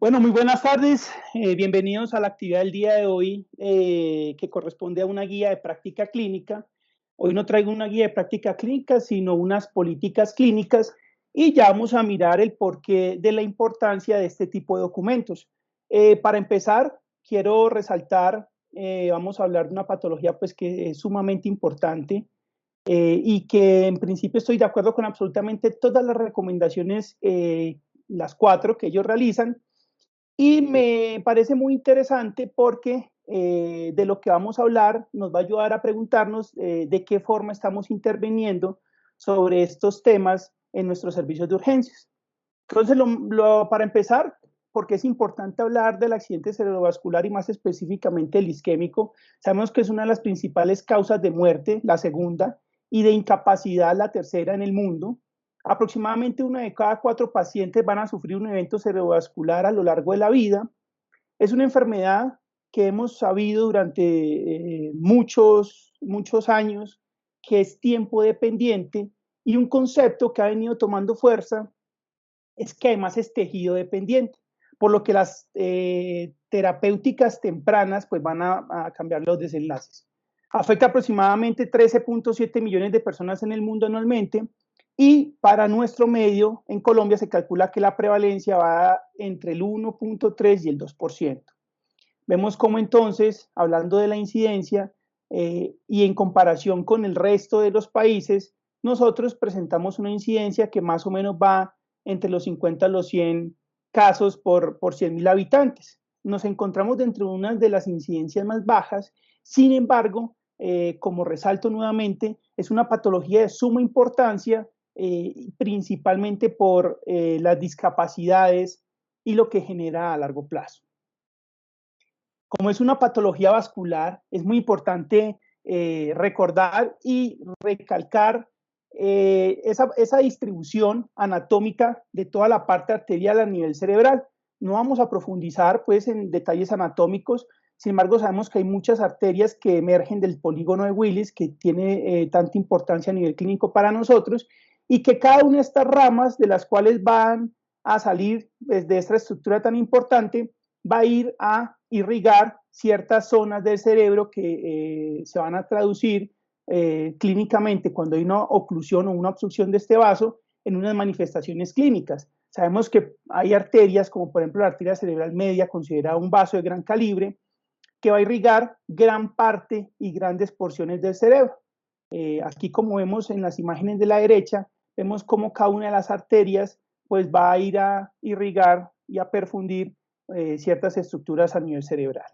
Bueno, muy buenas tardes. Bienvenidos a la actividad del día de hoy, que corresponde a una guía de práctica clínica. Hoy no traigo una guía de práctica clínica, sino unas políticas clínicas, y ya vamos a mirar el porqué de la importancia de este tipo de documentos. Para empezar, quiero resaltar, vamos a hablar de una patología pues, que es sumamente importante, y que en principio estoy de acuerdo con absolutamente todas las recomendaciones, las 4 que ellos realizan. Y me parece muy interesante porque de lo que vamos a hablar nos va a ayudar a preguntarnos de qué forma estamos interviniendo sobre estos temas en nuestros servicios de urgencias. Entonces, para empezar, porque es importante hablar del accidente cerebrovascular y más específicamente el isquémico. Sabemos que es una de las principales causas de muerte, la segunda, y de incapacidad, la tercera en el mundo. Aproximadamente 1 de cada 4 pacientes van a sufrir un evento cerebrovascular a lo largo de la vida. Es una enfermedad que hemos sabido durante muchos años que es tiempo dependiente, y un concepto que ha venido tomando fuerza es que además es tejido dependiente, por lo que las terapéuticas tempranas pues van a cambiar los desenlaces. Afecta aproximadamente 13.7 millones de personas en el mundo anualmente, y para nuestro medio, en Colombia, se calcula que la prevalencia va entre el 1.3 y el 2%. Vemos cómo entonces, hablando de la incidencia, y en comparación con el resto de los países, nosotros presentamos una incidencia que más o menos va entre los 50 a los 100 casos por 100.000 habitantes. Nos encontramos dentro de una de las incidencias más bajas. Sin embargo, como resalto nuevamente, es una patología de suma importancia, principalmente por las discapacidades y lo que genera a largo plazo. Como es una patología vascular, es muy importante recordar y recalcar esa distribución anatómica de toda la parte arterial a nivel cerebral. No vamos a profundizar pues, en detalles anatómicos. Sin embargo, sabemos que hay muchas arterias que emergen del polígono de Willis, que tiene tanta importancia a nivel clínico para nosotros, y que cada una de estas ramas de las cuales van a salir pues, de esta estructura tan importante va a ir a irrigar ciertas zonas del cerebro que se van a traducir clínicamente cuando hay una oclusión o una obstrucción de este vaso en unas manifestaciones clínicas. Sabemos que hay arterias, como por ejemplo la arteria cerebral media, considerada un vaso de gran calibre, que va a irrigar gran parte y grandes porciones del cerebro. Aquí, como vemos en las imágenes de la derecha, vemos cómo cada una de las arterias pues, va a ir a irrigar y a perfundir ciertas estructuras a nivel cerebral.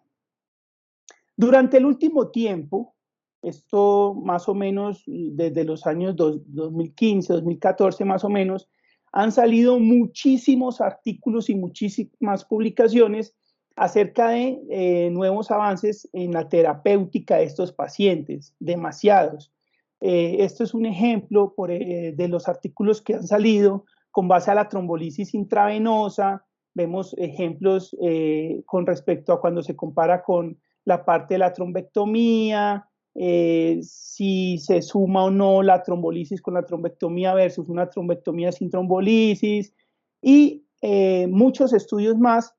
Durante el último tiempo, esto más o menos desde los años 2015, 2014 más o menos, han salido muchísimos artículos y muchísimas publicaciones acerca de nuevos avances en la terapéutica de estos pacientes, demasiados. Esto es un ejemplo de los artículos que han salido con base a la trombolisis intravenosa. Vemos ejemplos con respecto a cuando se compara con la parte de la trombectomía, si se suma o no la trombolisis con la trombectomía versus una trombectomía sin trombolisis, y muchos estudios más,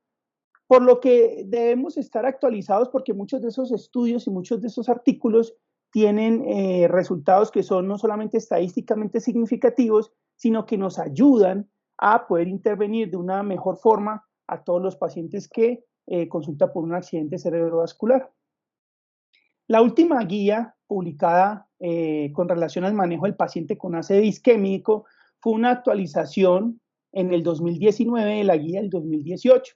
por lo que debemos estar actualizados porque muchos de esos estudios y muchos de esos artículos tienen resultados que son no solamente estadísticamente significativos, sino que nos ayudan a poder intervenir de una mejor forma a todos los pacientes que consultan por un accidente cerebrovascular. La última guía publicada con relación al manejo del paciente con ACV isquémico fue una actualización en el 2019 de la guía del 2018.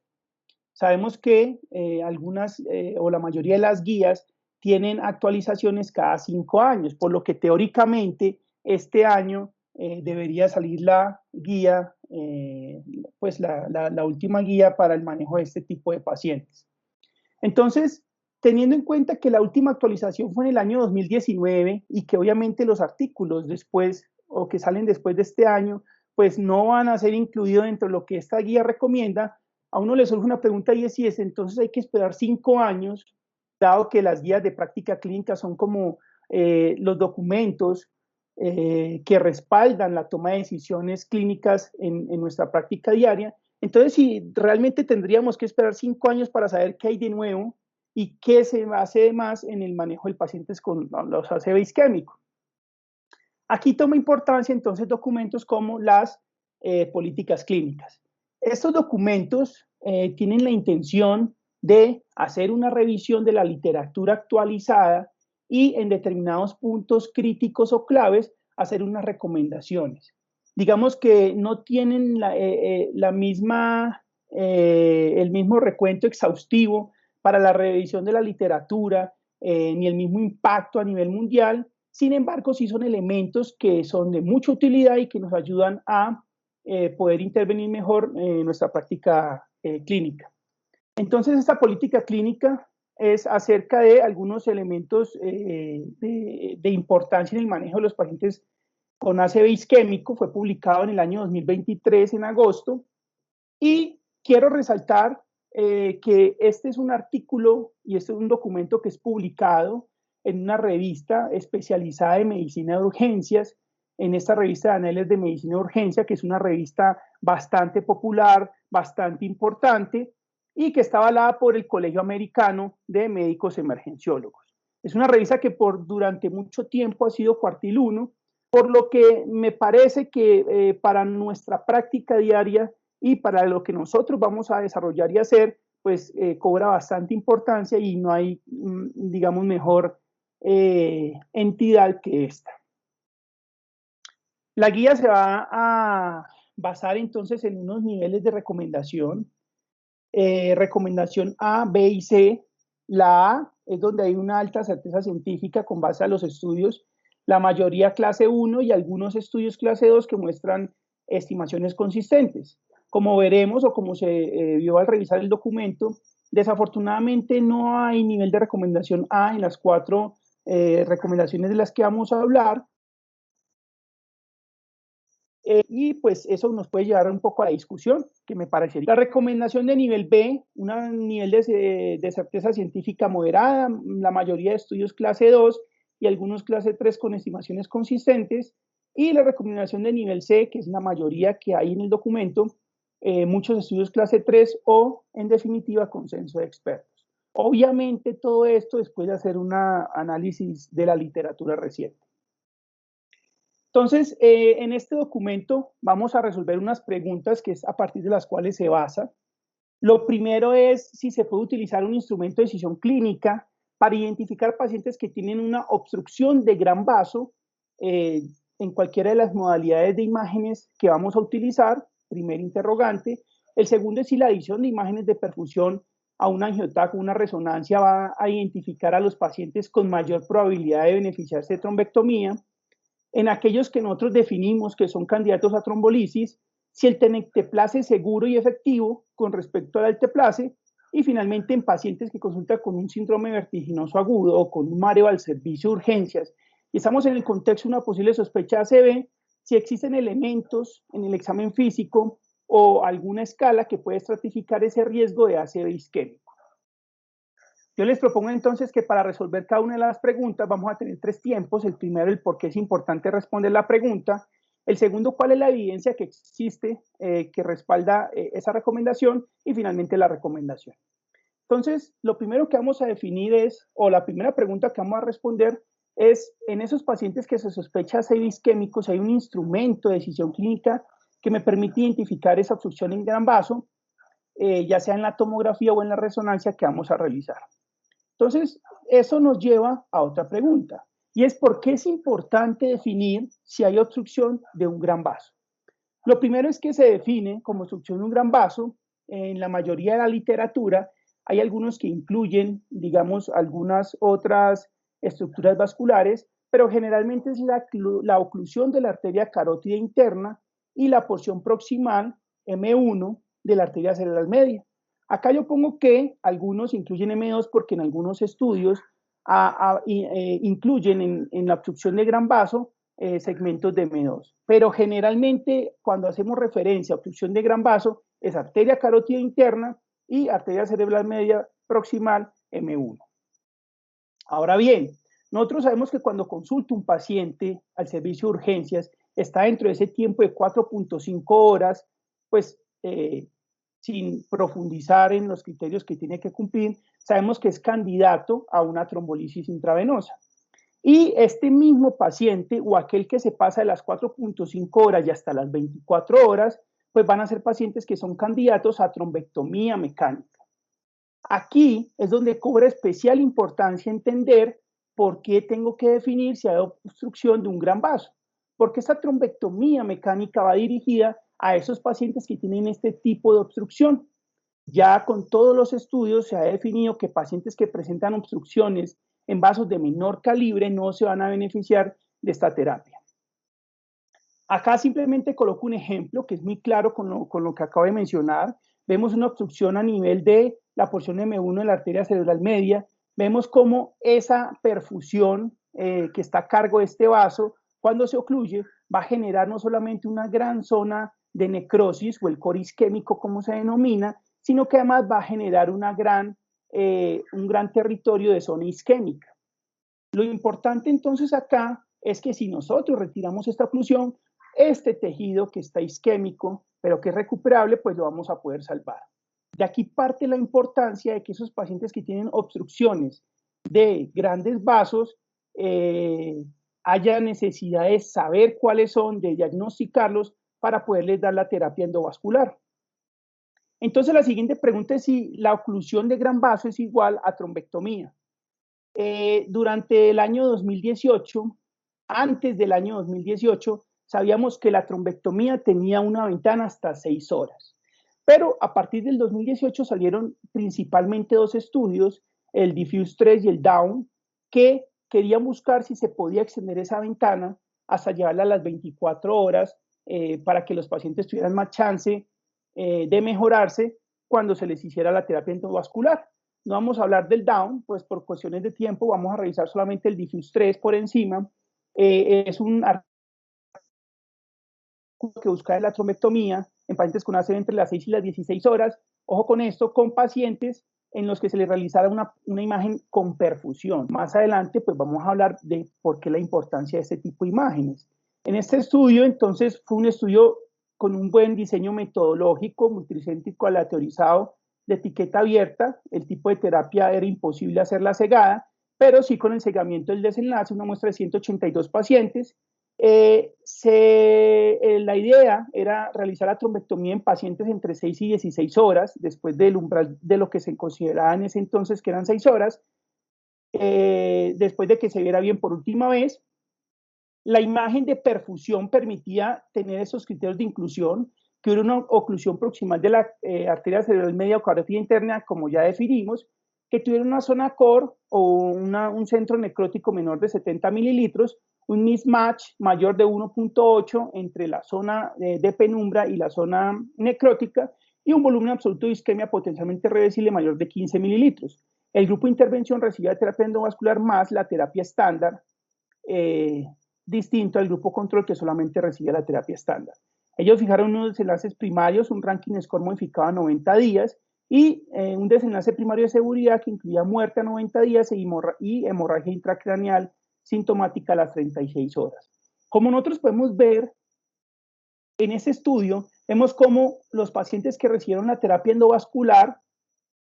Sabemos que algunas o la mayoría de las guías tienen actualizaciones cada 5 años, por lo que teóricamente este año debería salir la guía, pues la última guía para el manejo de este tipo de pacientes. Entonces, teniendo en cuenta que la última actualización fue en el año 2019 y que obviamente los artículos después o que salen después de este año, pues no van a ser incluidos dentro de lo que esta guía recomienda, a uno le surge una pregunta y es entonces hay que esperar 5 años, dado que las guías de práctica clínica son como los documentos que respaldan la toma de decisiones clínicas en nuestra práctica diaria. Entonces, si realmente tendríamos que esperar 5 años para saber qué hay de nuevo y qué se hace de más en el manejo de pacientes con los ACV isquémicos. Aquí toma importancia entonces documentos como las políticas clínicas. Estos documentos tienen la intención de hacer una revisión de la literatura actualizada y en determinados puntos críticos o claves hacer unas recomendaciones. Digamos que no tienen el mismo recuento exhaustivo para la revisión de la literatura, ni el mismo impacto a nivel mundial. Sin embargo, sí son elementos que son de mucha utilidad y que nos ayudan a poder intervenir mejor en nuestra práctica clínica. Entonces, esta política clínica es acerca de algunos elementos de importancia en el manejo de los pacientes con ACV isquémico. Fue publicado en el año 2023, en agosto, y quiero resaltar que este es un artículo y este es un documento que es publicado en una revista especializada en medicina de urgencias, en esta revista de Anales de Medicina de Urgencia, que es una revista bastante popular, bastante importante, y que está avalada por el Colegio Americano de Médicos Emergenciólogos. Es una revista que durante mucho tiempo ha sido cuartil 1, por lo que me parece que para nuestra práctica diaria y para lo que nosotros vamos a desarrollar y hacer, pues cobra bastante importancia y no hay, digamos, mejor entidad que esta. La guía se va a basar entonces en unos niveles de recomendación. Recomendación A, B y C. La A es donde hay una alta certeza científica con base a los estudios, la mayoría clase 1 y algunos estudios clase 2 que muestran estimaciones consistentes. Como veremos o como se vio al revisar el documento, desafortunadamente no hay nivel de recomendación A en las 4 recomendaciones de las que vamos a hablar. Y pues eso nos puede llevar un poco a la discusión, que me parecería. La recomendación de nivel B, un nivel de certeza científica moderada, la mayoría de estudios clase 2 y algunos clase 3 con estimaciones consistentes. Y la recomendación de nivel C, que es la mayoría que hay en el documento, muchos estudios clase 3 o, en definitiva, consenso de expertos. Obviamente todo esto después de hacer un análisis de la literatura reciente. Entonces, en este documento vamos a resolver unas preguntas que es a partir de las cuales se basa. Lo primero es si se puede utilizar un instrumento de decisión clínica para identificar pacientes que tienen una obstrucción de gran vaso en cualquiera de las modalidades de imágenes que vamos a utilizar. Primer interrogante. El segundo es si la adición de imágenes de perfusión a un angiotaco, una resonancia, va a identificar a los pacientes con mayor probabilidad de beneficiarse de trombectomía. En aquellos que nosotros definimos que son candidatos a trombolisis, si el tenecteplase es seguro y efectivo con respecto al alteplase, y finalmente en pacientes que consultan con un síndrome vertiginoso agudo o con un mareo al servicio de urgencias, y estamos en el contexto de una posible sospecha de ACV, si existen elementos en el examen físico o alguna escala que puede estratificar ese riesgo de ACV isquémico. Yo les propongo entonces que para resolver cada una de las preguntas vamos a tener 3 tiempos. El primero, el por qué es importante responder la pregunta. El segundo, cuál es la evidencia que existe que respalda esa recomendación. Y finalmente, la recomendación. Entonces, lo primero que vamos a definir es, o la primera pregunta que vamos a responder es, en esos pacientes que se sospecha ACV isquémico, si hay un instrumento de decisión clínica que me permite identificar esa obstrucción en gran vaso, ya sea en la tomografía o en la resonancia que vamos a realizar. Entonces, eso nos lleva a otra pregunta, y es por qué es importante definir si hay obstrucción de un gran vaso. Lo primero es que se define como obstrucción de un gran vaso, en la mayoría de la literatura, hay algunos que incluyen, digamos, algunas otras estructuras vasculares, pero generalmente es la oclusión de la arteria carótida interna y la porción proximal, M1, de la arteria cerebral media. Acá yo pongo que algunos incluyen M2 porque en algunos estudios incluyen en la obstrucción de gran vaso segmentos de M2. Pero generalmente cuando hacemos referencia a obstrucción de gran vaso es arteria carótida interna y arteria cerebral media proximal M1. Ahora bien, nosotros sabemos que cuando consulta un paciente al servicio de urgencias está dentro de ese tiempo de 4.5 horas, pues sin profundizar en los criterios que tiene que cumplir, sabemos que es candidato a una trombolisis intravenosa. Y este mismo paciente o aquel que se pasa de las 4.5 horas y hasta las 24 horas, pues van a ser pacientes que son candidatos a trombectomía mecánica. Aquí es donde cobra especial importancia entender por qué tengo que definir si hay obstrucción de un gran vaso. Porque esta trombectomía mecánica va dirigida a esos pacientes que tienen este tipo de obstrucción. Ya con todos los estudios se ha definido que pacientes que presentan obstrucciones en vasos de menor calibre no se van a beneficiar de esta terapia. Acá simplemente coloco un ejemplo que es muy claro con lo que acabo de mencionar. Vemos una obstrucción a nivel de la porción M1 de la arteria cerebral media. Vemos cómo esa perfusión que está a cargo de este vaso, cuando se ocluye, va a generar no solamente una gran zona de necrosis o el core isquémico, como se denomina, sino que además va a generar un gran territorio de zona isquémica. Lo importante entonces acá es que si nosotros retiramos esta oclusión, este tejido que está isquémico, pero que es recuperable, pues lo vamos a poder salvar. De aquí parte la importancia de que esos pacientes que tienen obstrucciones de grandes vasos haya necesidad de saber cuáles son, de diagnosticarlos para poderles dar la terapia endovascular. Entonces la siguiente pregunta es si la oclusión de gran vaso es igual a trombectomía. Durante el año 2018, antes del año 2018, sabíamos que la trombectomía tenía una ventana hasta 6 horas. Pero a partir del 2018 salieron principalmente 2 estudios, el Diffuse 3 y el Down, que querían buscar si se podía extender esa ventana hasta llevarla a las 24 horas para que los pacientes tuvieran más chance de mejorarse cuando se les hiciera la terapia endovascular. No vamos a hablar del Down, pues por cuestiones de tiempo vamos a revisar solamente el Diffuse 3 por encima. Es un que busca la trombectomía en pacientes con ACV entre las 6 y las 16 horas. Ojo con esto, con pacientes en los que se les realizara una imagen con perfusión. Más adelante, pues vamos a hablar de por qué la importancia de este tipo de imágenes. En este estudio, entonces, fue un estudio con un buen diseño metodológico, multicéntrico aleatorizado, de etiqueta abierta. El tipo de terapia era imposible hacerla cegada, pero sí con el cegamiento del desenlace, una muestra de 182 pacientes. La idea era realizar la trombectomía en pacientes entre 6 y 16 horas, después del umbral de lo que se consideraba en ese entonces que eran 6 horas, después de que se viera bien por última vez. La imagen de perfusión permitía tener esos criterios de inclusión, que hubiera una oclusión proximal de la arteria cerebral media o carotida interna, como ya definimos, que tuviera una zona core o un centro necrótico menor de 70 mililitros, un mismatch mayor de 1.8 entre la zona de penumbra y la zona necrótica y un volumen absoluto de isquemia potencialmente reversible mayor de 15 mililitros. El grupo de intervención recibía terapia endovascular más la terapia estándar, distinto al grupo control que solamente recibía la terapia estándar. Ellos fijaron unos desenlaces primarios, un ranking score modificado a 90 días y un desenlace primario de seguridad que incluía muerte a 90 días y hemorragia intracraneal sintomática a las 36 horas. Como nosotros podemos ver en este estudio, vemos cómo los pacientes que recibieron la terapia endovascular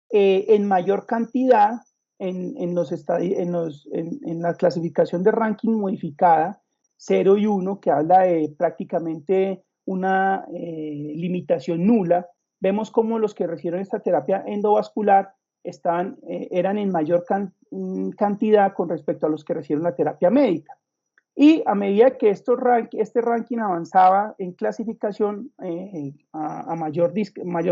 en mayor cantidad en la clasificación de ranking modificada 0 y 1, que habla de prácticamente una limitación nula, vemos como los que recibieron esta terapia endovascular eran en mayor cantidad con respecto a los que recibieron la terapia médica. Y a medida que este ranking avanzaba en clasificación a mayor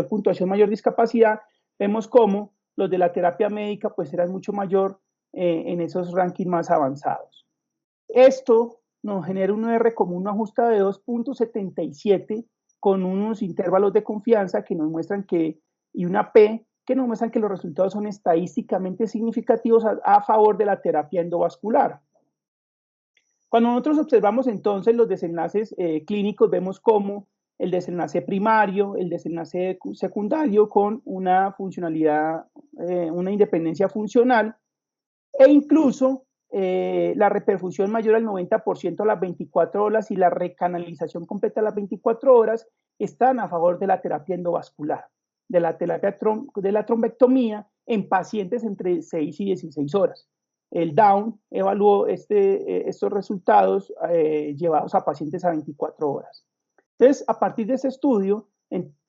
puntuación, mayor discapacidad, vemos cómo los de la terapia médica pues eran mucho mayor en esos rankings más avanzados. Esto nos genera un R común ajustado de 2.77 con unos intervalos de confianza que nos muestran y una P que nos muestran que los resultados son estadísticamente significativos a favor de la terapia endovascular. Cuando nosotros observamos entonces los desenlaces clínicos, vemos cómo el desenlace primario, el desenlace secundario con una funcionalidad, una independencia funcional e incluso la reperfusión mayor al 90% a las 24 horas y la recanalización completa a las 24 horas están a favor de la terapia endovascular. de la terapia de la trombectomía en pacientes entre 6 y 16 horas. El Down evaluó estos resultados llevados a pacientes a 24 horas. Entonces, a partir de ese estudio,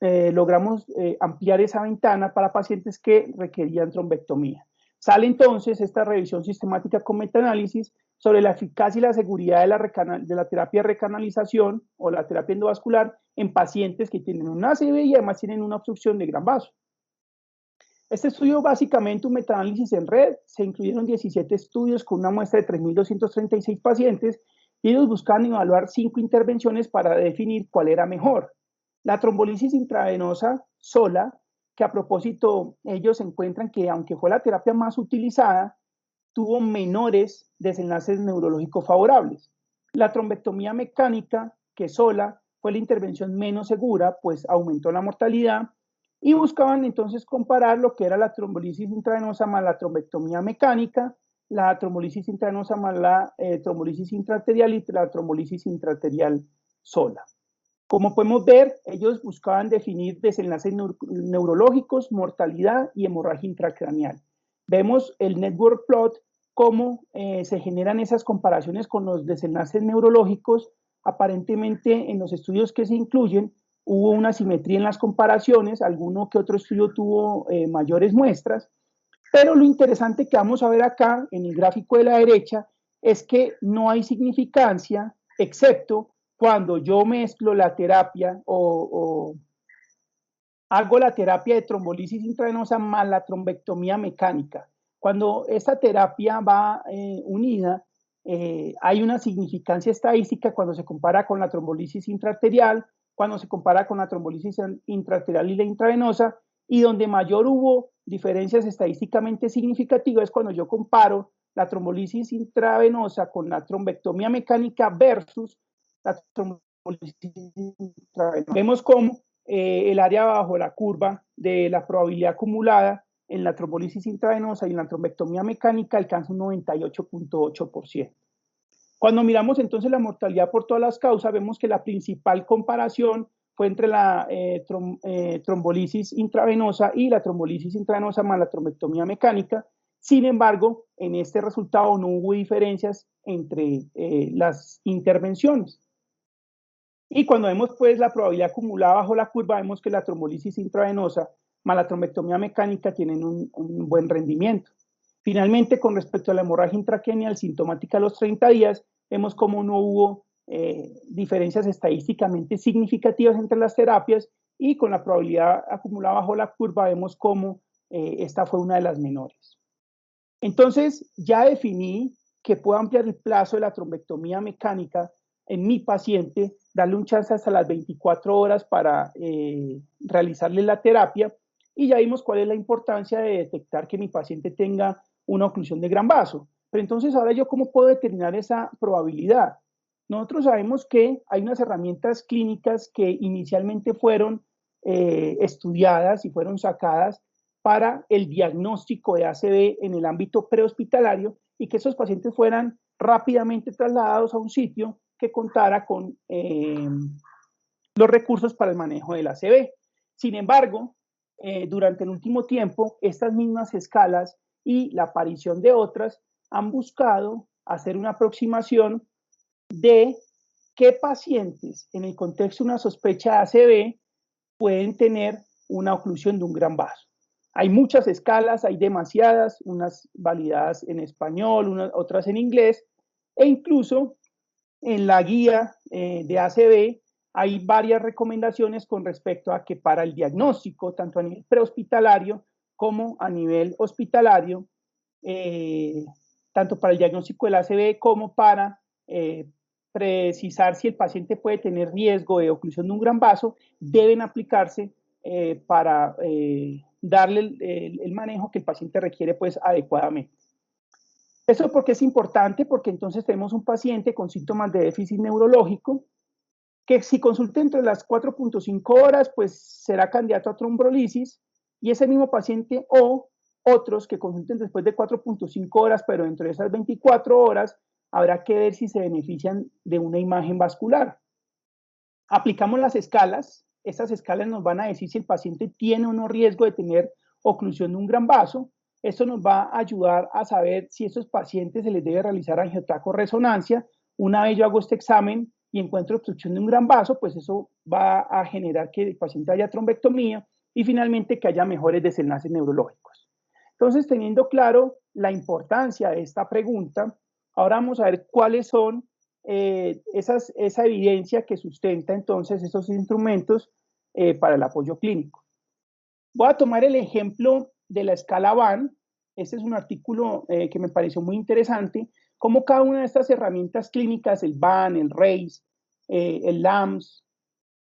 logramos ampliar esa ventana para pacientes que requerían trombectomía. Sale entonces esta revisión sistemática con metaanálisis sobre la eficacia y la seguridad de la terapia de recanalización o la terapia endovascular en pacientes que tienen un ACV y además tienen una obstrucción de gran vaso. Este estudio básicamente un metaanálisis en red, se incluyeron 17 estudios con una muestra de 3.236 pacientes y ellos buscaban evaluar 5 intervenciones para definir cuál era mejor. La trombolisis intravenosa sola, que a propósito ellos encuentran que aunque fue la terapia más utilizada, tuvo menores desenlaces neurológicos favorables. La trombectomía mecánica, que sola fue la intervención menos segura, pues aumentó la mortalidad, y buscaban entonces comparar lo que era la trombolisis intravenosa más la trombectomía mecánica, la trombolisis intravenosa más la trombolisis intraarterial y la trombolisis intraarterial sola. Como podemos ver, ellos buscaban definir desenlaces neurológicos, mortalidad y hemorragia intracraneal. Vemos el network plot, cómo se generan esas comparaciones con los desenlaces neurológicos. Aparentemente en los estudios que se incluyen hubo una simetría en las comparaciones, alguno que otro estudio tuvo mayores muestras, pero lo interesante que vamos a ver acá en el gráfico de la derecha es que no hay significancia, excepto cuando yo mezclo la terapia o hago la terapia de trombolisis intravenosa más la trombectomía mecánica. Cuando esta terapia va unida, hay una significancia estadística cuando se compara con la trombolisis intraarterial, cuando se compara con la trombolisis intraarterial y la intravenosa, y donde mayor hubo diferencias estadísticamente significativas es cuando yo comparo la trombolisis intravenosa con la trombectomía mecánica versus la trombolisis intravenosa. Vemos cómo el área bajo la curva de la probabilidad acumulada en la trombolisis intravenosa y en la trombectomía mecánica alcanza un 98.8%. Cuando miramos entonces la mortalidad por todas las causas, vemos que la principal comparación fue entre la trombolisis intravenosa y la trombolisis intravenosa más la trombectomía mecánica. Sin embargo, en este resultado no hubo diferencias entre las intervenciones. Y cuando vemos pues la probabilidad acumulada bajo la curva, vemos que la trombolisis intravenosa más la trombectomía mecánica tienen un buen rendimiento. Finalmente, con respecto a la hemorragia intracraneal sintomática a los 30 días, vemos cómo no hubo diferencias estadísticamente significativas entre las terapias y con la probabilidad acumulada bajo la curva vemos cómo esta fue una de las menores. Entonces, ya definí que puedo ampliar el plazo de la trombectomía mecánica en mi paciente, darle un chance hasta las 24 horas para realizarle la terapia y ya vimos cuál es la importancia de detectar que mi paciente tenga una oclusión de gran vaso. Pero entonces ahora yo cómo puedo determinar esa probabilidad. Nosotros sabemos que hay unas herramientas clínicas que inicialmente fueron estudiadas y fueron sacadas para el diagnóstico de ACV en el ámbito prehospitalario y que esos pacientes fueran rápidamente trasladados a un sitio que contara con los recursos para el manejo del ACV. Sin embargo, durante el último tiempo, estas mismas escalas y la aparición de otras han buscado hacer una aproximación de qué pacientes en el contexto de una sospecha de ACV pueden tener una oclusión de un gran vaso. Hay muchas escalas, hay demasiadas, unas validadas en español, otras en inglés, e incluso en la guía de ACV hay varias recomendaciones con respecto a que para el diagnóstico, tanto a nivel prehospitalario como a nivel hospitalario, tanto para el diagnóstico del ACV como para precisar si el paciente puede tener riesgo de oclusión de un gran vaso, deben aplicarse para darle el manejo que el paciente requiere pues adecuadamente. Eso porque es importante, porque entonces tenemos un paciente con síntomas de déficit neurológico que si consulta entre las 4.5 horas, pues será candidato a trombolisis y ese mismo paciente o otros que consulten después de 4.5 horas, pero dentro de esas 24 horas habrá que ver si se benefician de una imagen vascular. Aplicamos las escalas estas escalas nos van a decir si el paciente tiene o no riesgo de tener oclusión de un gran vaso. Esto nos va a ayudar a saber si a estos pacientes se les debe realizar angiotaco o resonancia. Una vez yo hago este examen y encuentro obstrucción de un gran vaso, pues eso va a generar que el paciente haya trombectomía y finalmente que haya mejores desenlaces neurológicos. Entonces, teniendo claro la importancia de esta pregunta, ahora vamos a ver cuáles son esa evidencia que sustenta entonces esos instrumentos para el apoyo clínico. Voy a tomar el ejemplo de la escala VAN. Este es un artículo que me pareció muy interesante, cómo cada una de estas herramientas clínicas, el VAN, el RACE, el LAMS,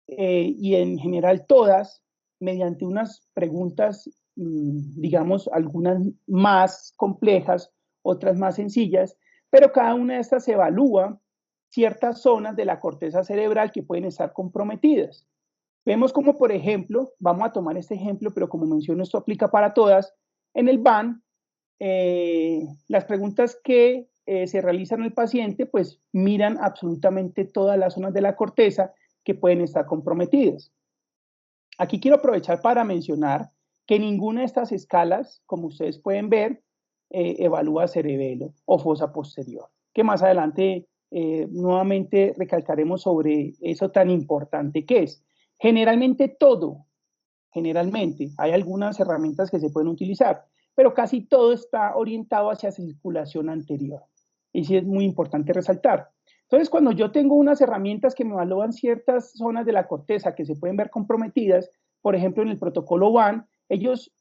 y en general todas, mediante unas preguntas, digamos, algunas más complejas, otras más sencillas, pero cada una de estas evalúa ciertas zonas de la corteza cerebral que pueden estar comprometidas. Vemos como, por ejemplo, vamos a tomar este ejemplo, pero como menciono, esto aplica para todas. En el VAN, las preguntas que se realizan al paciente, pues miran absolutamente todas las zonas de la corteza que pueden estar comprometidas. Aquí quiero aprovechar para mencionar que ninguna de estas escalas, como ustedes pueden ver, evalúa cerebelo o fosa posterior, que más adelante nuevamente recalcaremos sobre eso tan importante que es. Generalmente hay algunas herramientas que se pueden utilizar, pero casi todo está orientado hacia circulación anterior. Y sí es muy importante resaltar. Entonces, cuando yo tengo unas herramientas que me evalúan ciertas zonas de la corteza que se pueden ver comprometidas, por ejemplo, en el protocolo VAN, ellos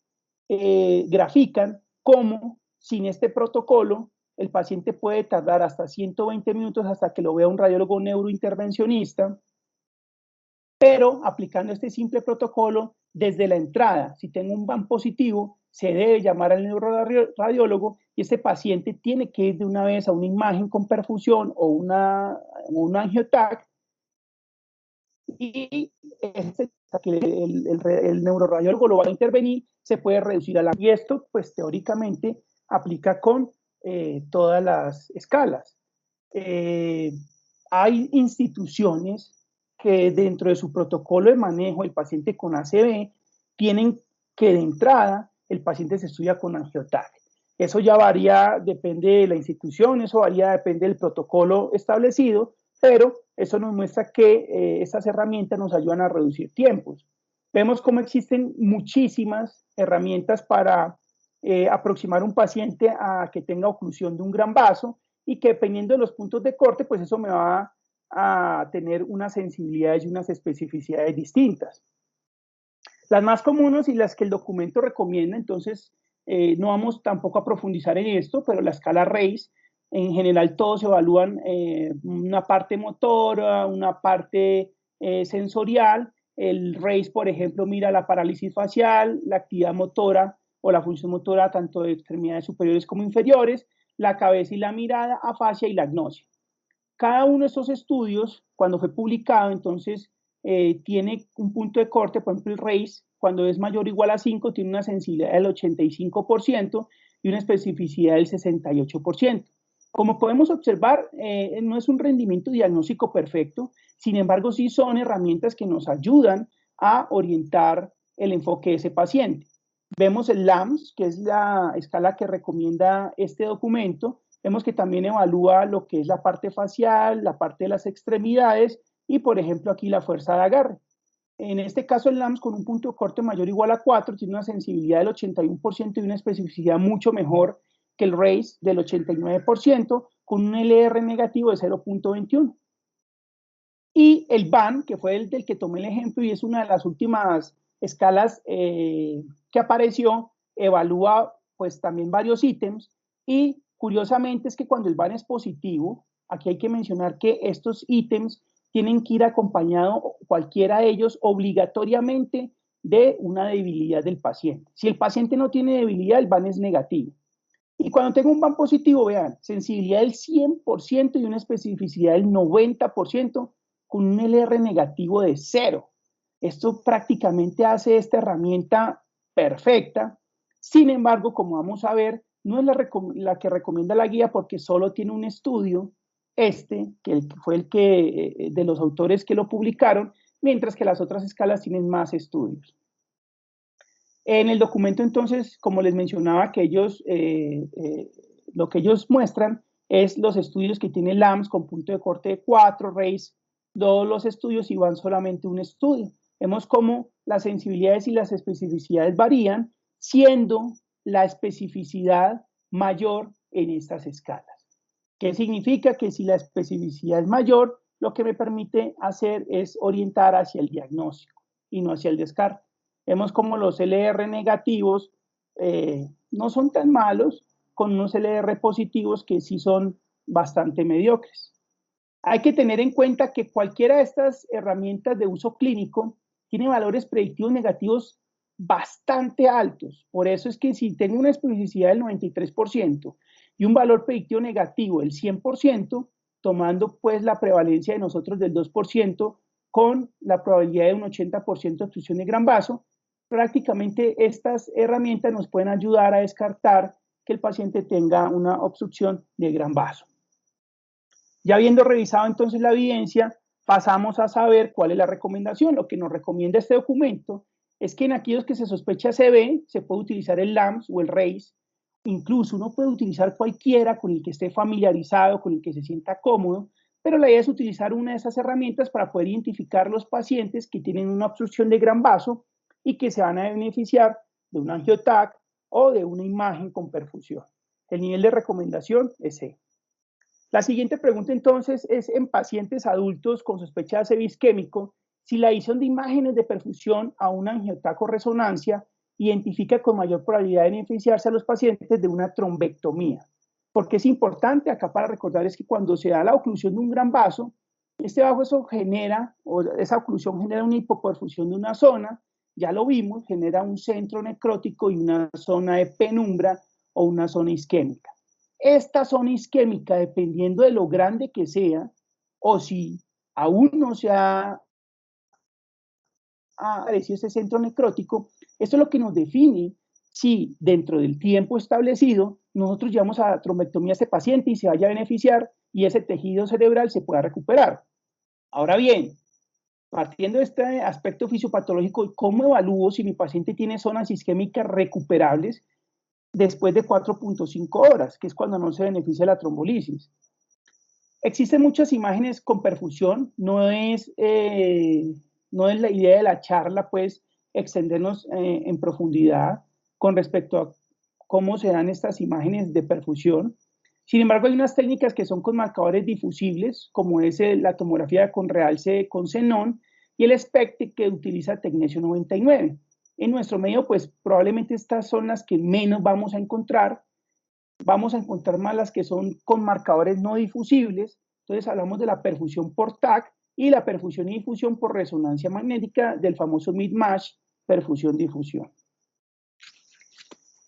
grafican cómo sin este protocolo el paciente puede tardar hasta 120 minutos hasta que lo vea un radiólogo neurointervencionista, pero aplicando este simple protocolo desde la entrada, si tengo un VAN positivo, se debe llamar al neuroradiólogo y este paciente tiene que ir de una vez a una imagen con perfusión o un angiotac y el neuroradiólogo lo va a intervenir, se puede reducir a la... Y esto, pues teóricamente, aplica con todas las escalas. Hay instituciones que dentro de su protocolo de manejo del paciente con ACV tienen que de entrada el paciente se estudia con angiotac. Eso ya varía, depende de la institución, eso varía, depende del protocolo establecido, pero eso nos muestra que estas herramientas nos ayudan a reducir tiempos. Vemos cómo existen muchísimas herramientas para aproximar un paciente a que tenga oclusión de un gran vaso y que dependiendo de los puntos de corte, pues eso me va a tener unas sensibilidades y unas especificidades distintas. Las más comunes y las que el documento recomienda, entonces no vamos tampoco a profundizar en esto, pero la escala RACE, en general todos evalúan una parte motora, una parte sensorial. El RACE, por ejemplo, mira la parálisis facial, la actividad motora o la función motora tanto de extremidades superiores como inferiores, la cabeza y la mirada, afasia y la agnosia. Cada uno de estos estudios, cuando fue publicado, entonces tiene un punto de corte, por ejemplo el RACE, cuando es mayor o igual a 5, tiene una sensibilidad del 85% y una especificidad del 68%. Como podemos observar, no es un rendimiento diagnóstico perfecto, sin embargo sí son herramientas que nos ayudan a orientar el enfoque de ese paciente. Vemos el LAMS, que es la escala que recomienda este documento. Vemos que también evalúa lo que es la parte facial, la parte de las extremidades y, por ejemplo, aquí la fuerza de agarre. En este caso, el LAMS con un punto de corte mayor o igual a 4 tiene una sensibilidad del 81% y una especificidad mucho mejor que el RACE del 89%, con un LR negativo de 0.21. Y el VAN, que fue el del que tomé el ejemplo y es una de las últimas escalas que apareció, evalúa pues también varios ítems y curiosamente es que cuando el VAN es positivo, aquí hay que mencionar que estos ítems tienen que ir acompañado cualquiera de ellos obligatoriamente de una debilidad del paciente. Si el paciente no tiene debilidad, el VAN es negativo. Y cuando tengo un VAN positivo, vean, sensibilidad del 100% y una especificidad del 90% con un LR negativo de 0. Esto prácticamente hace esta herramienta perfecta. Sin embargo, como vamos a ver, no es la que recomienda la guía porque solo tiene un estudio, que fue el que de los autores que lo publicaron, mientras que las otras escalas tienen más estudios. En el documento, entonces, como les mencionaba, que lo que ellos muestran es los estudios que tiene LAMS con punto de corte de 4, RACE, todos los estudios y van solamente un estudio. Vemos cómo las sensibilidades y las especificidades varían, siendo la especificidad mayor en estas escalas. ¿Qué significa? Que si la especificidad es mayor, lo que me permite hacer es orientar hacia el diagnóstico y no hacia el descarte. Vemos como los LR negativos no son tan malos, con unos LR positivos que sí son bastante mediocres. Hay que tener en cuenta que cualquiera de estas herramientas de uso clínico tiene valores predictivos negativos bastante altos. Por eso es que si tengo una especificidad del 93% y un valor predictivo negativo del 100%, tomando pues la prevalencia de nosotros del 2% con la probabilidad de un 80% de obstrucción de gran vaso, prácticamente estas herramientas nos pueden ayudar a descartar que el paciente tenga una obstrucción de gran vaso. Ya habiendo revisado entonces la evidencia, pasamos a saber cuál es la recomendación. Lo que nos recomienda este documento es que en aquellos que se sospecha CB, se puede utilizar el LAMS o el RACE. Incluso uno puede utilizar cualquiera con el que esté familiarizado, con el que se sienta cómodo, pero la idea es utilizar una de esas herramientas para poder identificar los pacientes que tienen una obstrucción de gran vaso y que se van a beneficiar de un angioTAC o de una imagen con perfusión. El nivel de recomendación es C. La siguiente pregunta entonces es en pacientes adultos con sospecha de ACV isquémico, si la adición de imágenes de perfusión a un angiotaco resonancia identifica con mayor probabilidad de beneficiarse a los pacientes de una trombectomía. Porque es importante acá para recordar es que cuando se da la oclusión de un gran vaso, este vaso genera, o esa oclusión genera una hipoperfusión de una zona, ya lo vimos, genera un centro necrótico y una zona de penumbra o una zona isquémica. Esta zona isquémica, dependiendo de lo grande que sea, o si aún no se ha aparecido ese centro necrótico, esto es lo que nos define si dentro del tiempo establecido nosotros llevamos a trombectomía a este paciente y se vaya a beneficiar y ese tejido cerebral se pueda recuperar. Ahora bien, partiendo de este aspecto fisiopatológico, ¿cómo evalúo si mi paciente tiene zonas isquémicas recuperables después de 4.5 horas, que es cuando no se beneficia la trombolisis? Existen muchas imágenes con perfusión, no es la idea de la charla, pues, extendernos en profundidad con respecto a cómo se dan estas imágenes de perfusión. Sin embargo, hay unas técnicas que son con marcadores difusibles, como es la tomografía con realce con xenón y el SPECT que utiliza tecnesio 99. En nuestro medio, pues, probablemente estas son las que menos vamos a encontrar más las que son con marcadores no difusibles. Entonces hablamos de la perfusión por TAC y la perfusión y difusión por resonancia magnética del famoso mismatch perfusión-difusión.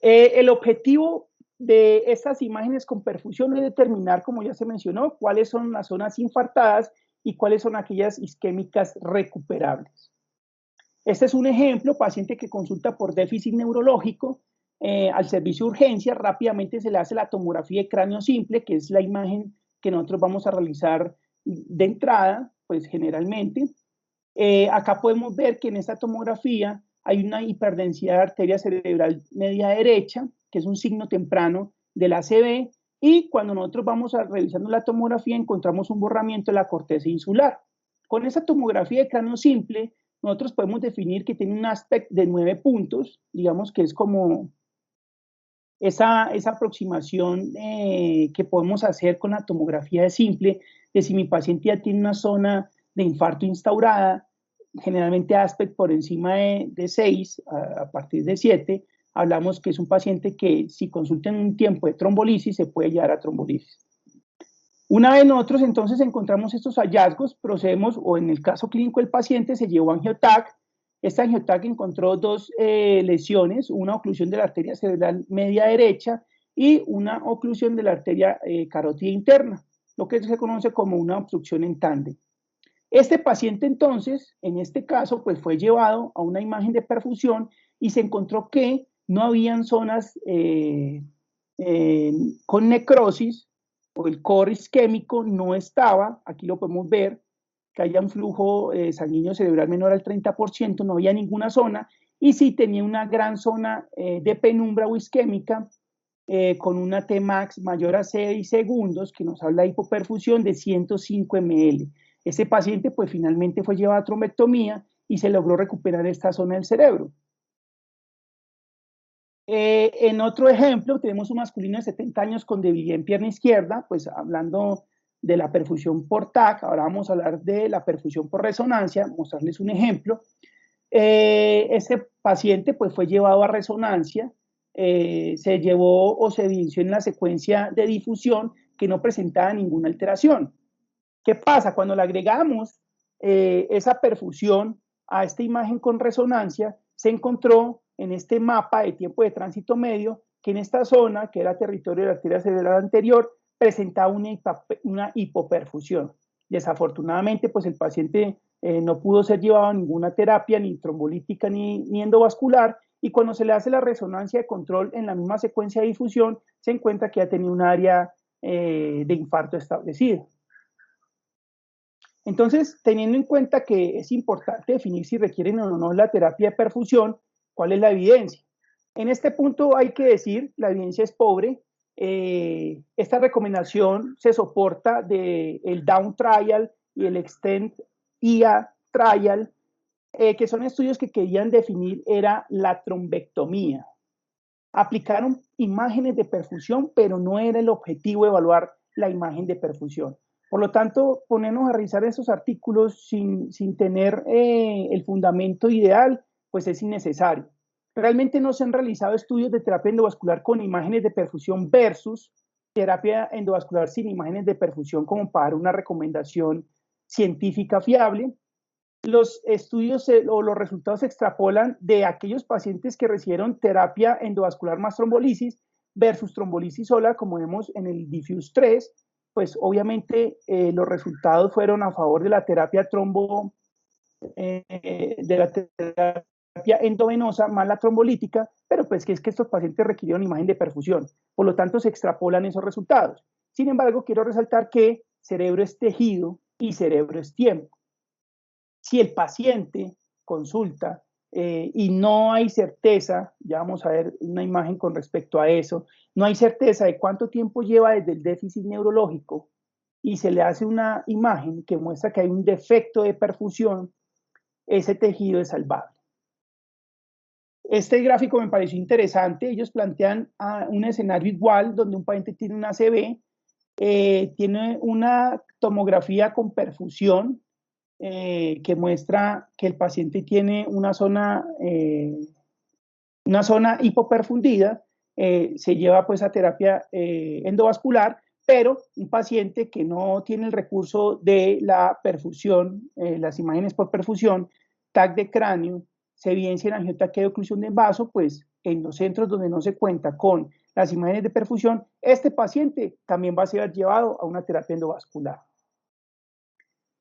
El objetivo de estas imágenes con perfusión es determinar, como ya se mencionó, cuáles son las zonas infartadas y cuáles son aquellas isquémicas recuperables. Este es un ejemplo, paciente que consulta por déficit neurológico, al servicio de urgencia, rápidamente se le hace la tomografía de cráneo simple, que es la imagen que nosotros vamos a realizar de entrada, pues generalmente. Acá podemos ver que en esta tomografía hay una hiperdensidad de arteria cerebral media derecha, que es un signo temprano del ACV, y cuando nosotros vamos revisando la tomografía encontramos un borramiento de la corteza insular. Con esa tomografía de cráneo simple, nosotros podemos definir que tiene un aspecto de 9 puntos, digamos que es como esa aproximación que podemos hacer con la tomografía de simple, de si mi paciente ya tiene una zona de infarto instaurada, generalmente aspect por encima de 6, a partir de 7, hablamos que es un paciente que si consulta en un tiempo de trombolisis, se puede llegar a trombolisis. Una vez nosotros entonces encontramos estos hallazgos, procedemos, o en el caso clínico del paciente se llevó a angioTAC. Esta angioTAC encontró dos lesiones, una oclusión de la arteria cerebral media derecha y una oclusión de la arteria carótida interna, lo que se conoce como una obstrucción en tándem. Este paciente entonces, en este caso, pues fue llevado a una imagen de perfusión y se encontró que no habían zonas con necrosis, o el core isquémico no estaba, aquí lo podemos ver, que haya un flujo sanguíneo cerebral menor al 30%, no había ninguna zona, y sí tenía una gran zona de penumbra o isquémica con una Tmax mayor a 6 segundos, que nos habla de hipoperfusión de 105 ml. Ese paciente pues finalmente fue llevado a trombectomía y se logró recuperar esta zona del cerebro. En otro ejemplo, tenemos un masculino de 70 años con debilidad en pierna izquierda, pues hablando de la perfusión por TAC, ahora vamos a hablar de la perfusión por resonancia, mostrarles un ejemplo. Ese paciente pues fue llevado a resonancia, se llevó o se evidenció en la secuencia de difusión que no presentaba ninguna alteración. ¿Qué pasa? Cuando le agregamos esa perfusión a esta imagen con resonancia, se encontró en este mapa de tiempo de tránsito medio que en esta zona, que era territorio de la arteria cerebral anterior, presentaba una hipoperfusión. Desafortunadamente, pues el paciente no pudo ser llevado a ninguna terapia, ni trombolítica ni endovascular, y cuando se le hace la resonancia de control en la misma secuencia de difusión, se encuentra que ya tenía un área de infarto establecida. Entonces, teniendo en cuenta que es importante definir si requieren o no la terapia de perfusión, ¿cuál es la evidencia? En este punto hay que decir, la evidencia es pobre. Esta recomendación se soporta del Down Trial y el Extend IA Trial, que son estudios que querían definir era la trombectomía. Aplicaron imágenes de perfusión, pero no era el objetivo evaluar la imagen de perfusión. Por lo tanto, ponernos a revisar esos artículos sin tener el fundamento ideal, pues es innecesario. Realmente no se han realizado estudios de terapia endovascular con imágenes de perfusión versus terapia endovascular sin imágenes de perfusión como para dar una recomendación científica fiable. Los estudios o los resultados se extrapolan de aquellos pacientes que recibieron terapia endovascular más trombolisis versus trombolisis sola, como vemos en el Diffuse 3, pues obviamente los resultados fueron a favor de la terapia de la terapia endovenosa más la trombolítica, pero pues que es que estos pacientes requirieron imagen de perfusión, por lo tanto se extrapolan esos resultados. Sin embargo, quiero resaltar que cerebro es tejido y cerebro es tiempo. Si el paciente consulta y no hay certeza, ya vamos a ver una imagen con respecto a eso, no hay certeza de cuánto tiempo lleva desde el déficit neurológico y se le hace una imagen que muestra que hay un defecto de perfusión, ese tejido es salvable. Este gráfico me pareció interesante. Ellos plantean un escenario igual donde un paciente tiene una ACV, tiene una tomografía con perfusión, que muestra que el paciente tiene una zona hipoperfundida, se lleva pues a terapia endovascular, pero un paciente que no tiene el recurso de la perfusión, las imágenes por perfusión, TAC de cráneo, se evidencia en angiotaquia de oclusión de vaso, pues en los centros donde no se cuenta con las imágenes de perfusión, este paciente también va a ser llevado a una terapia endovascular.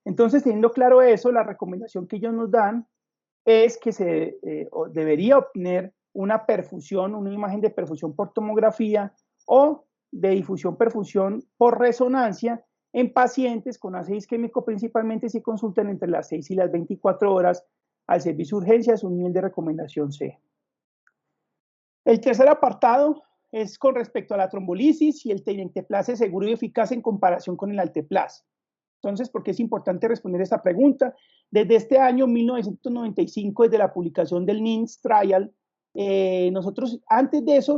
Entonces, teniendo claro eso, la recomendación que ellos nos dan es que se debería obtener una perfusión, una imagen de perfusión por tomografía o de difusión perfusión por resonancia en pacientes con ACE isquémico, principalmente si consultan entre las 6 y las 24 horas al servicio de urgencias, un nivel de recomendación C. El tercer apartado es con respecto a la trombolisis y el tenecteplase seguro y eficaz en comparación con el alteplase. Entonces, ¿por qué es importante responder esta pregunta? Desde este año 1995, desde la publicación del NINS Trial, nosotros, antes de eso,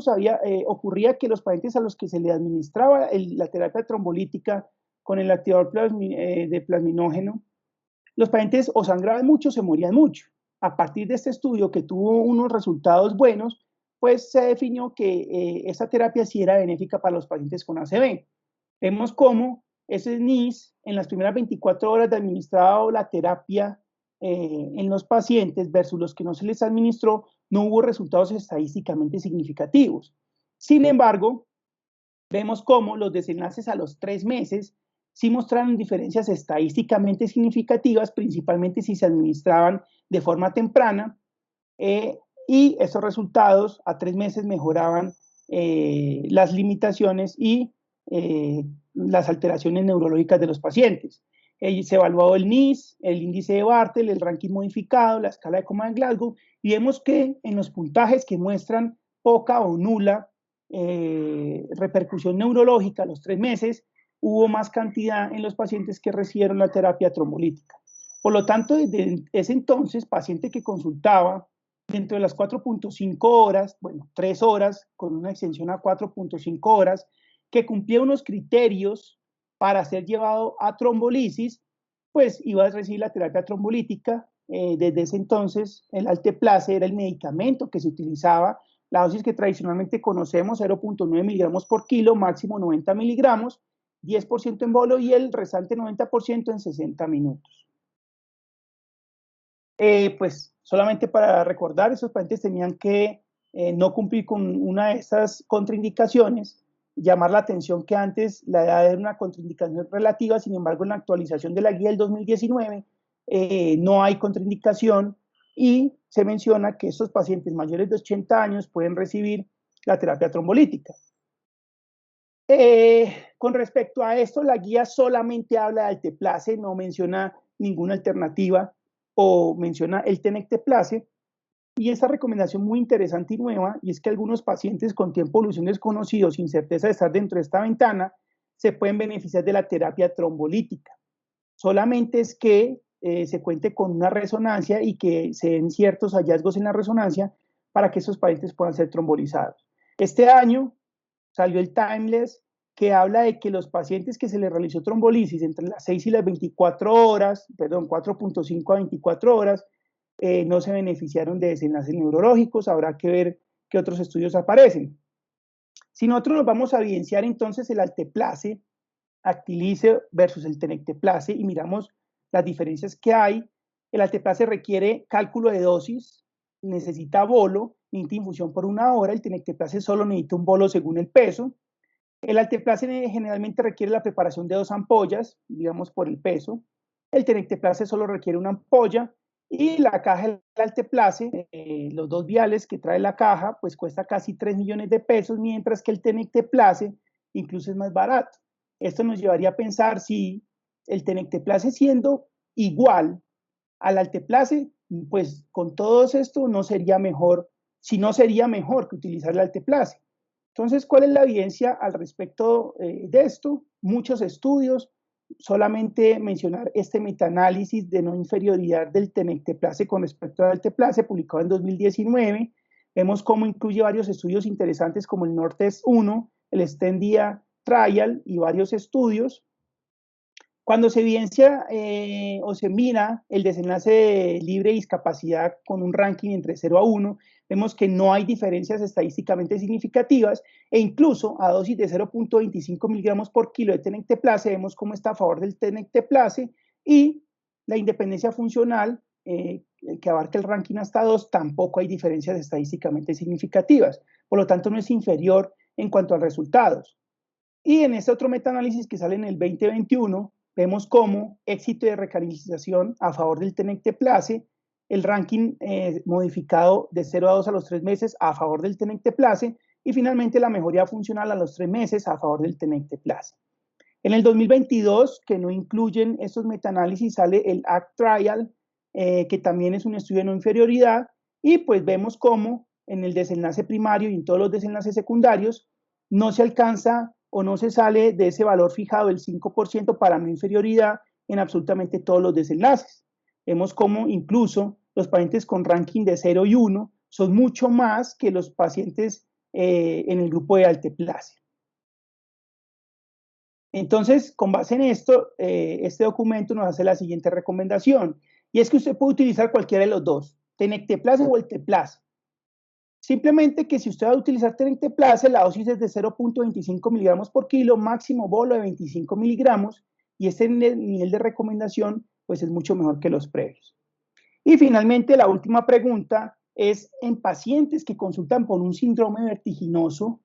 ocurría que los pacientes a los que se le administraba la terapia trombolítica con el activador de plasminógeno, los pacientes o sangraban mucho o se morían mucho. A partir de este estudio, que tuvo unos resultados buenos, pues se definió que esta terapia sí era benéfica para los pacientes con ACV. Vemos cómo ese NIS, en las primeras 24 horas de administrado la terapia en los pacientes versus los que no se les administró, no hubo resultados estadísticamente significativos. Sin embargo, vemos cómo los desenlaces a los 3 meses sí mostraron diferencias estadísticamente significativas, principalmente si se administraban de forma temprana, y esos resultados a 3 meses mejoraban las limitaciones y las alteraciones neurológicas de los pacientes. Se evaluó el NIS, el índice de Bartel, el ranking modificado, la escala de Coman-Glasgow, y vemos que en los puntajes que muestran poca o nula repercusión neurológica a los 3 meses, hubo más cantidad en los pacientes que recibieron la terapia trombolítica. Por lo tanto, desde ese entonces, paciente que consultaba dentro de las 4.5 horas, bueno, 3 horas, con una extensión a 4.5 horas, que cumplía unos criterios para ser llevado a trombolisis, pues iba a recibir la terapia trombolítica. Desde ese entonces, el Alteplase era el medicamento que se utilizaba, la dosis que tradicionalmente conocemos, 0.9 miligramos por kilo, máximo 90 miligramos, 10% en bolo y el restante 90% en 60 minutos. Pues solamente para recordar, esos pacientes tenían que no cumplir con una de esas contraindicaciones, llamar la atención que antes la edad era una contraindicación relativa, sin embargo en la actualización de la guía del 2019 no hay contraindicación y se menciona que estos pacientes mayores de 80 años pueden recibir la terapia trombolítica. Con respecto a esto, la guía solamente habla de Alteplase, no menciona ninguna alternativa o menciona el Tenecteplase. Y esta recomendación muy interesante y nueva, y es que algunos pacientes con tiempo de evolución desconocido, sin certeza de estar dentro de esta ventana, se pueden beneficiar de la terapia trombolítica. Solamente es que se cuente con una resonancia y que se den ciertos hallazgos en la resonancia para que esos pacientes puedan ser trombolizados. Este año salió el Timeless, que habla de que los pacientes que se les realizó trombolisis entre las 6 y las 24 horas, perdón, 4.5 a 24 horas, no se beneficiaron de desenlaces neurológicos. Habrá que ver qué otros estudios aparecen. Si nosotros nos vamos a evidenciar entonces el Alteplase, Actilice versus el Tenecteplase y miramos las diferencias que hay, el Alteplase requiere cálculo de dosis, necesita bolo, necesita infusión por 1 hora, el Tenecteplase solo necesita un bolo según el peso. El Alteplase generalmente requiere la preparación de 2 ampollas, digamos por el peso. El Tenecteplase solo requiere una ampolla y la caja del Alteplase, los 2 viales que trae la caja, pues cuesta casi 3 millones de pesos, mientras que el Tenecteplase incluso es más barato. Esto nos llevaría a pensar si el Tenecteplase siendo igual al Alteplase, pues con todo esto no sería mejor, si no sería mejor que utilizar el Alteplase. Entonces, ¿cuál es la evidencia al respecto de esto? Muchos estudios, solamente mencionar este metaanálisis de no inferioridad del Tenecteplase con respecto al Alteplase, publicado en 2019. Vemos cómo incluye varios estudios interesantes como el NORTEST 1, el STENDIA Trial y varios estudios. Cuando se evidencia o se mira el desenlace de libre discapacidad con un ranking entre 0 a 1, vemos que no hay diferencias estadísticamente significativas e incluso a dosis de 0.25 miligramos por kilo de Tenecteplase vemos cómo está a favor del Tenecteplase y la independencia funcional que abarca el ranking hasta 2, tampoco hay diferencias estadísticamente significativas. Por lo tanto, no es inferior en cuanto a resultados. Y en este otro metaanálisis que sale en el 2021, vemos cómo éxito de recanalización a favor del Tenecteplase, el ranking modificado de 0 a 2 a los 3 meses a favor del Tenecteplase y finalmente la mejoría funcional a los 3 meses a favor del Tenecteplase. En el 2022, que no incluyen estos metaanálisis, sale el ACT Trial, que también es un estudio de no inferioridad, y pues vemos cómo en el desenlace primario y en todos los desenlaces secundarios no se alcanza o no se sale de ese valor fijado del 5% para no inferioridad en absolutamente todos los desenlaces. Vemos cómo incluso los pacientes con ranking de 0 y 1 son mucho más que los pacientes en el grupo de Alteplase. Entonces, con base en esto, este documento nos hace la siguiente recomendación, y es que usted puede utilizar cualquiera de los dos, Tenecteplase o Alteplase. Simplemente que si usted va a utilizar Tenecteplase, la dosis es de 0.25 miligramos por kilo, máximo bolo de 25 miligramos, y este nivel de recomendación pues es mucho mejor que los previos. Y finalmente, la última pregunta es en pacientes que consultan por un síndrome vertiginoso,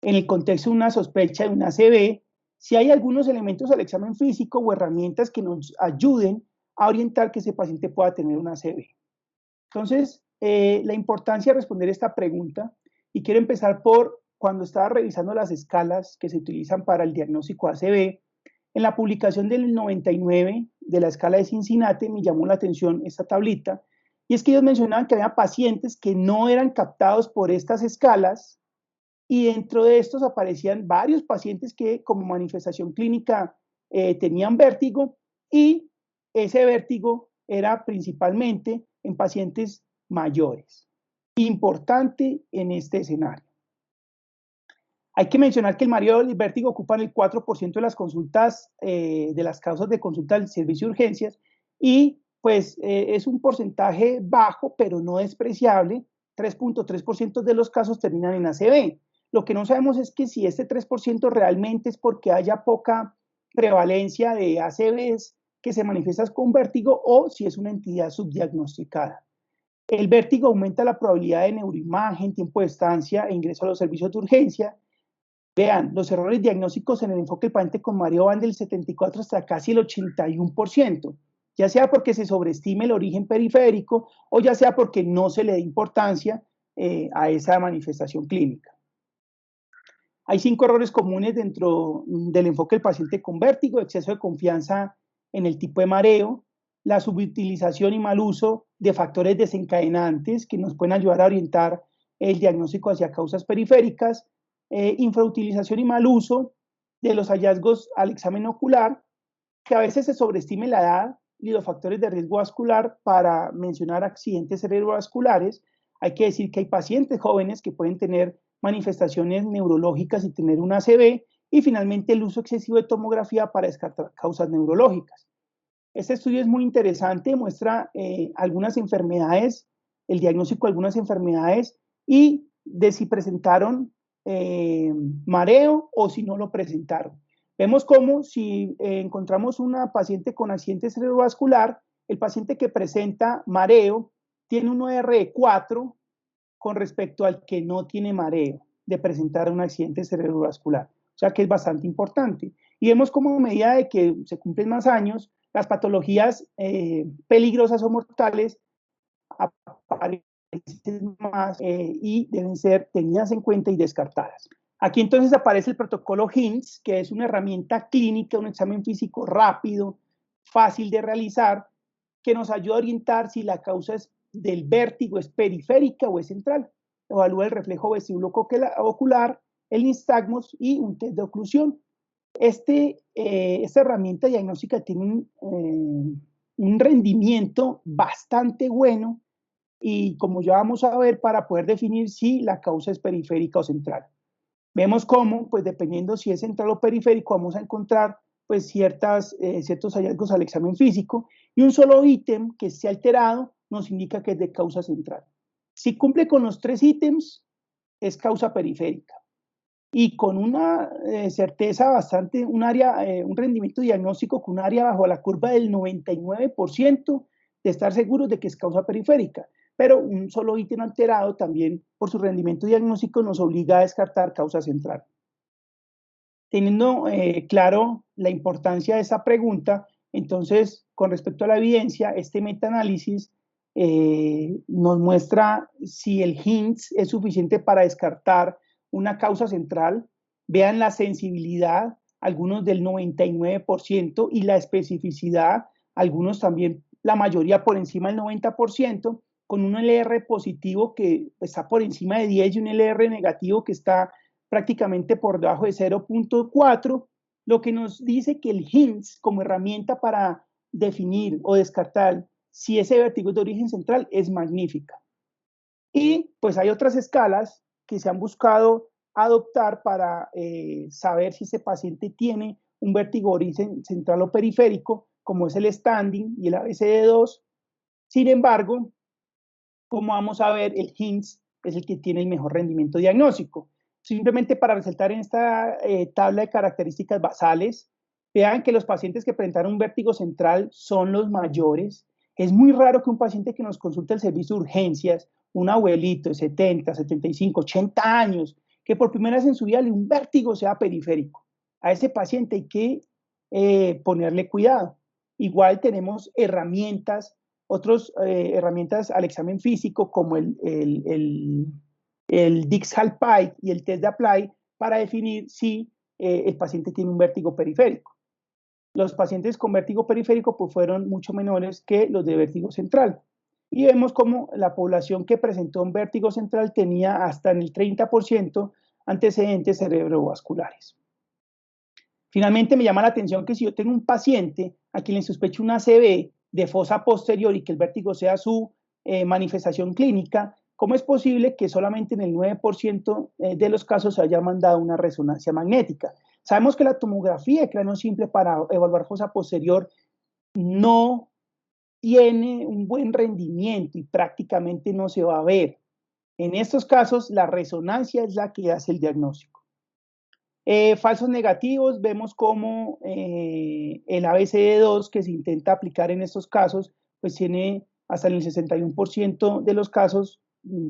en el contexto de una sospecha de una ACV, si hay algunos elementos al examen físico o herramientas que nos ayuden a orientar que ese paciente pueda tener una ACV. Entonces, la importancia de responder esta pregunta, y quiero empezar por cuando estaba revisando las escalas que se utilizan para el diagnóstico ACV, En la publicación del 99 de la escala de Cincinnati me llamó la atención esta tablita, y es que ellos mencionaban que había pacientes que no eran captados por estas escalas, y dentro de estos aparecían varios pacientes que como manifestación clínica tenían vértigo, y ese vértigo era principalmente en pacientes mayores. Importante en este escenario. Hay que mencionar que el mareo y el vértigo ocupan el 4% de las consultas, de las causas de consulta del servicio de urgencias, y pues es un porcentaje bajo, pero no despreciable. 3.3% de los casos terminan en ACV. Lo que no sabemos es que si este 3% realmente es porque haya poca prevalencia de ACVs que se manifiestan con vértigo, o si es una entidad subdiagnosticada. El vértigo aumenta la probabilidad de neuroimagen, tiempo de estancia e ingreso a los servicios de urgencia. Vean, los errores diagnósticos en el enfoque del paciente con mareo van del 74 hasta casi el 81%, ya sea porque se sobreestime el origen periférico o ya sea porque no se le dé importancia a esa manifestación clínica. Hay 5 errores comunes dentro del enfoque del paciente con vértigo: exceso de confianza en el tipo de mareo, la subutilización y mal uso de factores desencadenantes que nos pueden ayudar a orientar el diagnóstico hacia causas periféricas, infrautilización y mal uso de los hallazgos al examen ocular, que a veces se sobreestime la edad y los factores de riesgo vascular para mencionar accidentes cerebrovasculares. Hay que decir que hay pacientes jóvenes que pueden tener manifestaciones neurológicas y tener una ACV, y finalmente el uso excesivo de tomografía para descartar causas neurológicas. Este estudio es muy interesante, muestra algunas enfermedades, el diagnóstico de algunas enfermedades y de si presentaron mareo o si no lo presentaron. Vemos cómo si encontramos una paciente con accidente cerebrovascular, el paciente que presenta mareo tiene un OR de 4 con respecto al que no tiene mareo de presentar un accidente cerebrovascular. O sea que es bastante importante. Y vemos como a medida de que se cumplen más años, las patologías peligrosas o mortales aparecen más y deben ser tenidas en cuenta y descartadas. Aquí entonces aparece el protocolo HINTS, que es una herramienta clínica, un examen físico rápido, fácil de realizar, que nos ayuda a orientar si la causa del vértigo es periférica o es central. Evalúa el reflejo vestíbulo ocular, el nistagmos y un test de oclusión. Esta herramienta diagnóstica tiene un rendimiento bastante bueno, y como ya vamos a ver, para poder definir si la causa es periférica o central. Vemos cómo, pues dependiendo si es central o periférico, vamos a encontrar pues ciertos hallazgos al examen físico, y un solo ítem que esté alterado nos indica que es de causa central. Si cumple con los 3 ítems, es causa periférica. Y con una certeza bastante, un rendimiento diagnóstico con un área bajo la curva del 99% de estar seguros de que es causa periférica. Pero un solo ítem alterado también por su rendimiento diagnóstico nos obliga a descartar causa central. Teniendo claro la importancia de esa pregunta, entonces, con respecto a la evidencia, este metaanálisis nos muestra si el HINTS es suficiente para descartar una causa central. Vean la sensibilidad, algunos del 99%, y la especificidad, algunos también, la mayoría por encima del 90%, con un LR positivo que está por encima de 10 y un LR negativo que está prácticamente por debajo de 0.4, lo que nos dice que el HINTS como herramienta para definir o descartar si ese vértigo es de origen central es magnífica. Y pues hay otras escalas que se han buscado adoptar para saber si ese paciente tiene un vértigo de origen central o periférico, como es el standing y el ABCD2. Sin embargo, como vamos a ver, el HINTS es el que tiene el mejor rendimiento diagnóstico. Simplemente para resaltar en esta tabla de características basales, vean que los pacientes que presentaron un vértigo central son los mayores. Es muy raro que un paciente que nos consulta el servicio de urgencias, un abuelito de 70, 75, 80 años, que por primera vez en su vida le un vértigo sea periférico. A ese paciente hay que ponerle cuidado. Igual tenemos otras herramientas al examen físico, como el Dix-Hallpike y el test de Apply, para definir si el paciente tiene un vértigo periférico. los pacientes con vértigo periférico pues, fueron mucho menores que los de vértigo central. Y vemos como la población que presentó un vértigo central tenía hasta en el 30% antecedentes cerebrovasculares. Finalmente, me llama la atención que si yo tengo un paciente a quien le sospecho una ACV de fosa posterior y que el vértigo sea su manifestación clínica, ¿cómo es posible que solamente en el 9% de los casos se haya mandado una resonancia magnética? Sabemos que la tomografía de cráneo simple para evaluar fosa posterior no tiene un buen rendimiento y prácticamente no se va a ver. En estos casos, la resonancia es la que hace el diagnóstico. Falsos negativos, vemos como el ABCD2 que se intenta aplicar en estos casos, pues tiene hasta en el 61% de los casos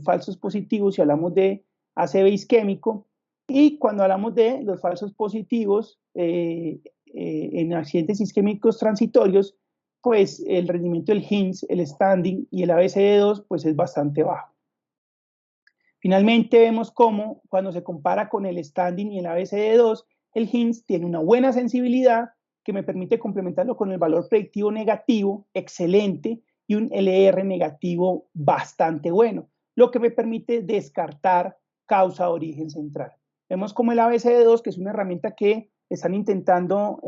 falsos positivos si hablamos de ACV isquémico. Y cuando hablamos de los falsos positivos en accidentes isquémicos transitorios, pues el rendimiento del HINS, el standing y el ABCD2 pues es bastante bajo. Finalmente vemos cómo cuando se compara con el standing y el ABCD2, el HINS tiene una buena sensibilidad que me permite complementarlo con el valor predictivo negativo, excelente, y un LR negativo bastante bueno, lo que me permite descartar causa de origen central. Vemos como el ABCD2, que es una herramienta que están intentando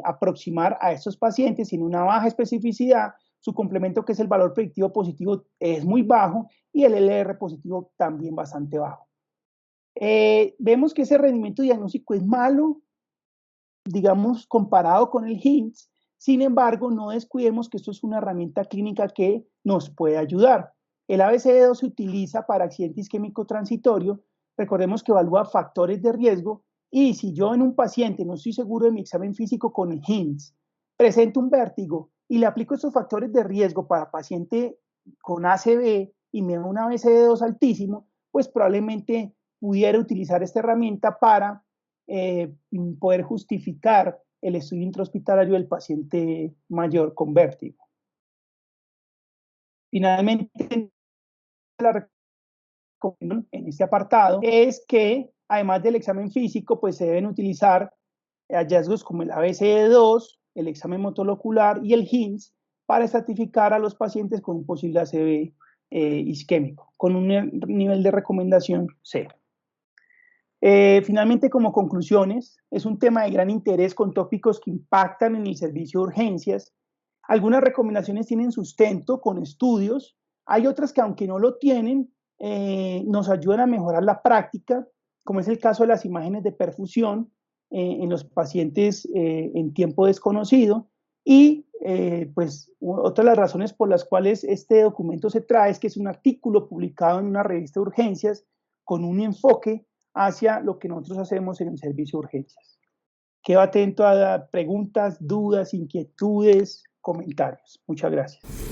aproximar a estos pacientes sin una baja especificidad, su complemento, que es el valor predictivo positivo, es muy bajo y el LR positivo también bastante bajo. Vemos que ese rendimiento diagnóstico es malo, digamos, comparado con el HINS. Sin embargo, no descuidemos que esto es una herramienta clínica que nos puede ayudar. El ABCD2 se utiliza para accidente isquémico transitorio. Recordemos que evalúa factores de riesgo y si yo en un paciente no estoy seguro de mi examen físico con el HINS, presento un vértigo y le aplico estos factores de riesgo para paciente con ACV y me da un ABCD2 altísimo, pues probablemente pudiera utilizar esta herramienta para poder justificar el estudio intrahospitalario del paciente mayor con vértigo. Finalmente, la recomendación en este apartado es que, además del examen físico, pues se deben utilizar hallazgos como el ABCD2, el examen motolocular y el HINS para estratificar a los pacientes con un posible ACV isquémico, con un nivel de recomendación 0. Finalmente, como conclusiones, es un tema de gran interés con tópicos que impactan en el servicio de urgencias. Algunas recomendaciones tienen sustento con estudios, hay otras que aunque no lo tienen, nos ayudan a mejorar la práctica, como es el caso de las imágenes de perfusión en los pacientes en tiempo desconocido. Y pues otra de las razones por las cuales este documento se trae es que es un artículo publicado en una revista de urgencias con un enfoque hacia lo que nosotros hacemos en el servicio de urgencias. Quedo atento a preguntas, dudas, inquietudes, comentarios. Muchas gracias.